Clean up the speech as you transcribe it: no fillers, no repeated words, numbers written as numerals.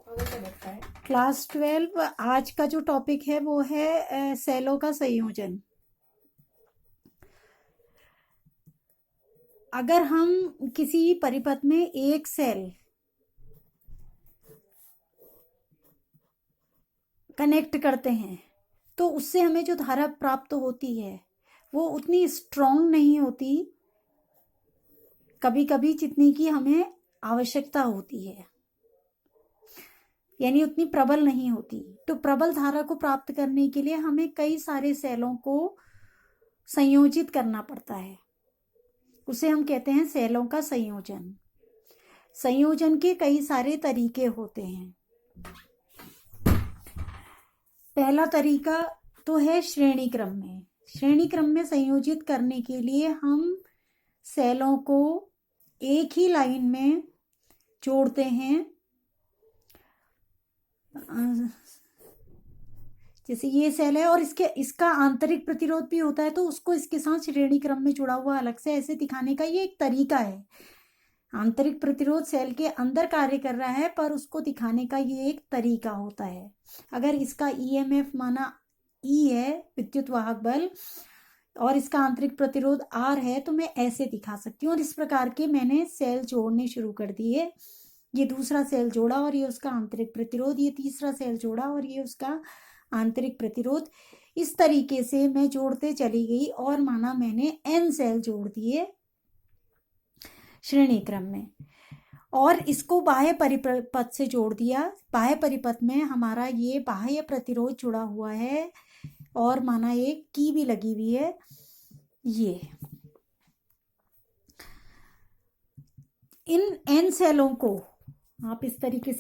Class 12 आज का जो टॉपिक है वो है सेलों का संयोजन। अगर हम किसी परिपथ में एक सेल कनेक्ट करते हैं तो उससे हमें जो धारा प्राप्त होती है वो उतनी स्ट्रॉन्ग नहीं होती कभी कभी जितनी की हमें आवश्यकता होती है, यानी उतनी प्रबल नहीं होती। तो प्रबल धारा को प्राप्त करने के लिए हमें कई सारे सेलों को संयोजित करना पड़ता है, उसे हम कहते हैं सेलों का संयोजन। संयोजन के कई सारे तरीके होते हैं। पहला तरीका तो है श्रेणी क्रम में। श्रेणी क्रम में संयोजित करने के लिए हम सेलों को एक ही लाइन में जोड़ते हैं। जैसे ये सेल है और इसका आंतरिक प्रतिरोध भी होता है, तो उसको इसके साथ श्रेणी क्रम में जुड़ा हुआ अलग से ऐसे दिखाने का ये एक तरीका है। आंतरिक प्रतिरोध सेल के अंदर कार्य कर रहा है पर उसको दिखाने का ये एक तरीका होता है। अगर इसका ईएमएफ माना ई है, विद्युत वाहक बल, और इसका आंतरिक प्रतिरोध आर है, तो मैं ऐसे दिखा सकती हूँ। और इस प्रकार के मैंने सेल जोड़ने शुरू कर दिए। ये दूसरा सेल जोड़ा और ये उसका आंतरिक प्रतिरोध, ये तीसरा सेल जोड़ा और ये उसका आंतरिक प्रतिरोध। इस तरीके से मैं जोड़ते चली गई और माना मैंने एन सेल जोड़ दिए श्रेणी क्रम में, और इसको बाह्य परिपथ से जोड़ दिया। बाह्य परिपथ में हमारा ये बाह्य प्रतिरोध जुड़ा हुआ है और माना एक की भी लगी हुई है। ये इन एन सेलों को आप इस तरीके से